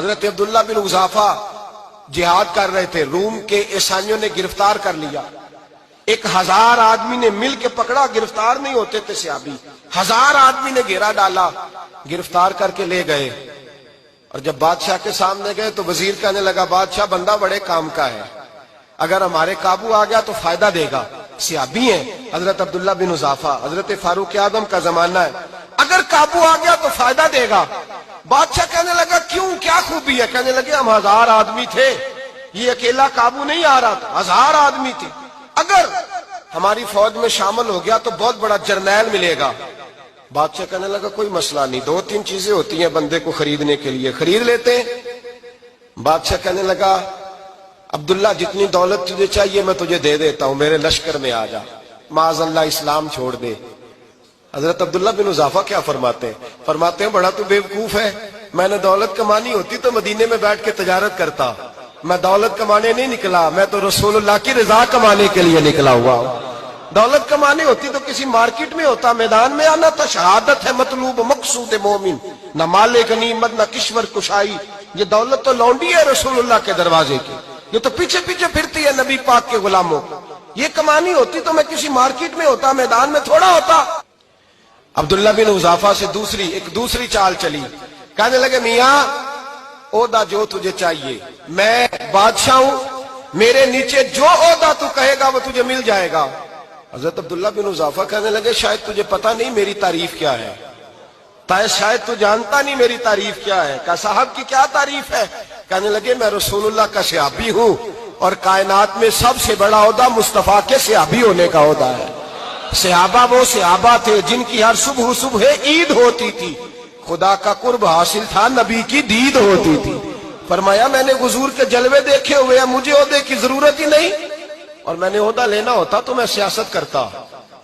حضرت عبداللہ بن حذافہ جہاد کر رہے تھے، روم کے عیسائیوں نے گرفتار کر لیا، 1000 آدمی نے مل کے پکڑا، گرفتار نہیں ہوتے تھے صحابی، 1000 آدمی نے گھیرا ڈالا، گرفتار کر کے لے گئے، اور جب بادشاہ کے سامنے گئے تو وزیر کہنے لگا بادشاہ بندہ بڑے کام کا ہے، اگر ہمارے قابو آ گیا تو فائدہ دے گا، صحابی ہیں حضرت عبداللہ بن حذافہ، حضرت فاروق اعظم کا زمانہ ہے، اگر قابو آ گیا تو فائدہ دے گا۔ بادشاہ کہنے لگا کیوں، کیا خوبی ہے؟ کہنے لگے ہم 1000 آدمی تھے، یہ اکیلا قابو نہیں آ رہا تھا، 1000 آدمی تھے، اگر ہماری فوج میں شامل ہو گیا تو بہت بڑا جرنیل ملے گا۔ بادشاہ کہنے لگا کوئی مسئلہ نہیں، 2-3 چیزیں ہوتی ہیں بندے کو خریدنے کے لیے، خرید لیتے ہیں۔ بادشاہ کہنے لگا عبداللہ جتنی دولت تجھے چاہیے میں تجھے دے دیتا ہوں، میرے لشکر میں آ جا، معاذ اللہ اسلام چھوڑ دے۔ حضرت عبداللہ بن حذافہ کیا فرماتے ہیں؟ فرماتے ہیں بڑا تو بیوقوف ہے، میں نے دولت کمانی ہوتی تو مدینے میں بیٹھ کے تجارت کرتا، میں دولت کمانے نہیں نکلا، میں تو رسول اللہ کی رضا کمانے کے لیے نکلا ہوا ہوں۔ دولت کمانی ہوتی تو کسی مارکیٹ میں ہوتا، میدان میں آنا تو شہادت ہے مطلوب مقصود مومن، نہ مال غنیمت نہ کشور کشائی، یہ دولت تو لونڈی ہے رسول اللہ کے دروازے کی، یہ تو پیچھے پیچھے پھرتی ہے نبی پاک کے غلاموں، یہ کمانی ہوتی تو میں کسی مارکیٹ میں ہوتا، میدان میں تھوڑا ہوتا۔ عبداللہ بن حذافہ سے دوسری چال چلی، کہنے لگے میاں عہدہ جو تجھے چاہیے، میں بادشاہ ہوں، میرے نیچے جو عہدہ تو کہے گا وہ تجھے مل جائے گا۔ حضرت عبداللہ بن حذافہ کہنے لگے شاید تجھے پتہ نہیں میری تعریف کیا ہے، شاید تو جانتا نہیں میری تعریف کیا ہے۔ کہا صاحب کی کیا تعریف ہے؟ کہنے لگے میں رسول اللہ کا صحابی ہوں، اور کائنات میں سب سے بڑا عہدہ مصطفیٰ کے صحابی ہونے کا عہدہ ہے۔ صحابہ وہ صحابہ تھے جن کی ہر صبح عید ہوتی تھی، خدا کا قرب حاصل تھا، نبی کی دید ہوتی تھی۔ فرمایا میں نے حضور کے جلوے دیکھے ہوئے ہیں، مجھے عہدے کی ضرورت ہی نہیں، اور میں نے عہدہ لینا ہوتا تو میں سیاست کرتا،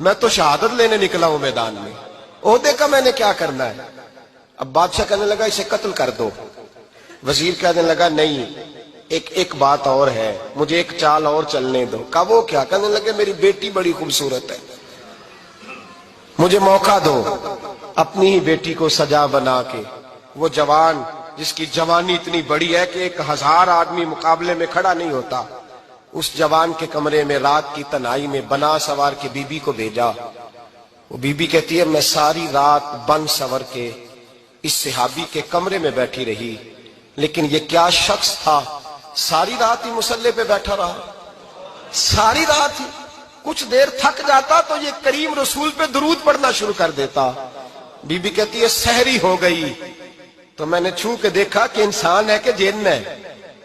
میں تو شہادت لینے نکلا ہوں میدان میں، عہدے کا میں نے کیا کرنا ہے؟ اب بادشاہ کہنے لگا اسے قتل کر دو۔ وزیر کہنے لگا نہیں، ایک بات اور ہے، مجھے ایک چال اور چلنے دو۔ کہا وہ کیا؟ کہنے لگے میری بیٹی بڑی خوبصورت ہے، مجھے موقع دو، اپنی ہی بیٹی کو سجا بنا کے، وہ جوان جس کی جوانی اتنی بڑی ہے کہ 1000 آدمی مقابلے میں کھڑا نہیں ہوتا، اس جوان کے کمرے میں رات کی تنہائی میں بنا سوار کے بی بی کو بھیجا۔ وہ بی بی کہتی ہے میں ساری رات بن سور کے اس صحابی کے کمرے میں بیٹھی رہی، لیکن یہ کیا شخص تھا، ساری رات ہی مسلح پہ بیٹھا رہا، ساری رات ہی، کچھ دیر تھک جاتا تو یہ کریم رسول پہ درود پڑھنا شروع کر دیتا۔ بی بی کہتی ہے سحری ہو گئی تو میں نے چھو کے دیکھا کہ انسان ہے کہ جن ہے،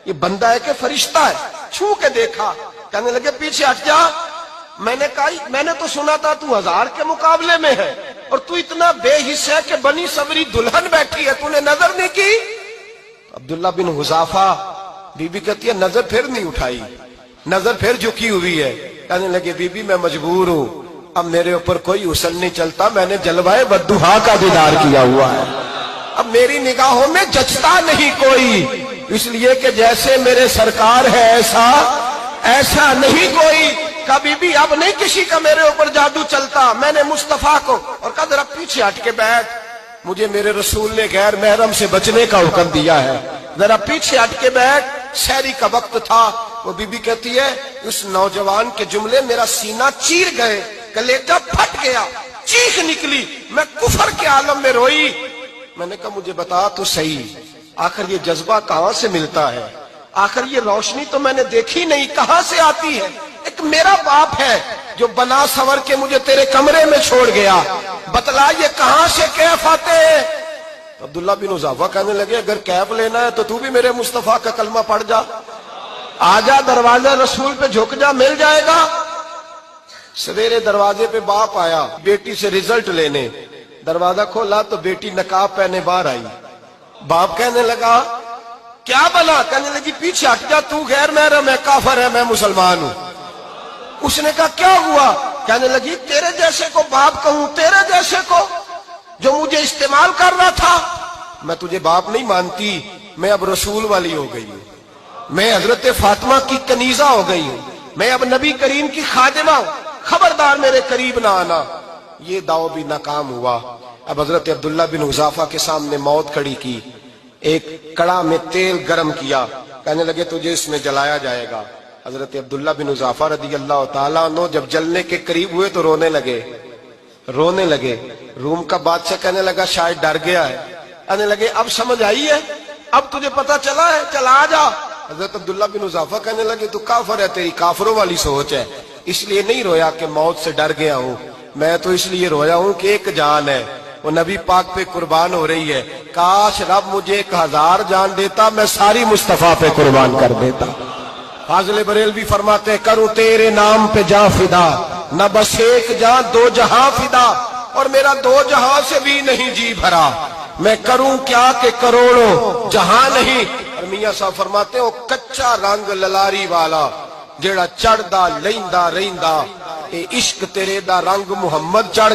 یہ بندہ ہے کہ فرشتہ ہے، چھو کے دیکھا۔ کہنے لگے پیچھے ہٹ جا۔ میں نے کہا میں نے تو سنا تھا تو 1000 کے مقابلے میں ہے، اور تو اتنا بے حس ہے کہ بنی سوری دلہن بیٹھی ہے، تو نے نظر نہیں کی؟ عبداللہ بن حذافہ، بی بی کہتی ہے نظر پھر نہیں اٹھائی، نظر پھر جھکی ہوئی ہے۔ کہنے لگے بی بی میں مجبور ہوں، اب میرے اوپر کوئی حسن نہیں چلتا، میں نے جلوائے بددہا کا دیدار کیا ہوا ہے، اب میری نگاہوں میں جچتا نہیں کوئی، اس لیے کہ جیسے میرے سرکار ہے ایسا نہیں کوئی۔ کبھی بھی اب نہیں کسی کا میرے اوپر جادو چلتا، میں نے مصطفیٰ کو، اور کہا ذرا پیچھے ہٹ کے بیٹھ، مجھے میرے رسول نے غیر محرم سے بچنے کا حکم دیا ہے، ذرا پیچھے ہٹ کے بیٹھ۔ سحری کا وقت تھا، وہ بی بی کہتی ہے اس نوجوان کے جملے میرا سینہ چیر گئے، کلیجہ پھٹ گیا، چیخ نکلی، میں کفر کے عالم میں روئی۔ میں نے کہا مجھے بتا تو صحیح، آخر یہ جذبہ کہاں سے ملتا ہے، آخر یہ روشنی تو میں نے دیکھی نہیں، کہاں سے آتی ہے؟ ایک میرا باپ ہے جو بنا سور کے مجھے تیرے کمرے میں چھوڑ گیا، بتلا یہ کہاں سے کیف آتے ہیں؟ عبداللہ بن حذافہ کہنے لگے اگر کیف لینا ہے تو تو بھی میرے مصطفیٰ کا کلمہ پڑھ جا، آجا دروازہ رسول پہ جھک جا، مل جائے گا۔ سویرے دروازے پہ باپ آیا بیٹی سے رزلٹ لینے، دروازہ کھولا تو بیٹی نقاب پہنے باہر آئی۔ باپ کہنے لگا کیا بنا؟ کہنے لگی پیچھے ہٹ جا، تو غیر محرم ہے، کافر ہے، میں مسلمان ہوں۔ اس نے کہا کیا ہوا؟ کہنے لگی تیرے جیسے کو باپ کہوں، تیرے جیسے کو جو مجھے استعمال کر رہا تھا، میں تجھے باپ نہیں مانتی، میں اب رسول والی ہو گئی ہوں، میں حضرت فاطمہ کی کنیزہ ہو گئی ہوں، میں اب نبی کریم کی خادمہ ہوں، خبردار میرے قریب نہ آنا۔ یہ دعو بھی ناکام ہوا۔ اب حضرت عبداللہ بن حذافہ کے سامنے موت کھڑی کی، ایک کڑا میں تیل گرم کیا، کہنے لگے تجھے اس میں جلایا جائے گا۔ حضرت عبداللہ بن حذافہ رضی اللہ تعالیٰ عنہ جب جلنے کے قریب ہوئے تو رونے لگے۔ روم کا بادشاہ کہنے لگا شاید ڈر گیا ہے، کہنے لگے اب سمجھ آئی ہے، اب تجھے پتا چلا ہے، چلا آ جا۔ حضرت عبداللہ بن حذافہ کہنے لگے تو کافر ہے، تیری کافروں والی سوچ ہے، اس لیے نہیں رویا کہ موت سے ڈر گیا ہوں، میں تو اس لیے رویا ہوں کہ ایک جان ہے، وہ نبی پاک پہ قربان ہو رہی ہے، کاش رب مجھے 1000 جان دیتا، میں ساری مصطفیٰ پہ قربان کر دیتا۔ فاضل بریلوی فرماتے ہیں کروں تیرے نام پہ جاں فدا، نہ بس ایک جاں 2 جہاں فدا، اور میرا 2 جہاں سے بھی نہیں جی بھرا، میں کروں کیا کہ کروڑوں جہاں نہیں۔ اور میاں صاحب فرماتے ہیں وہ کچا رنگ للاری والا جیڑا چڑھدا لیندا رہندا، اے عشق تیرے دا رنگ محمد چڑھ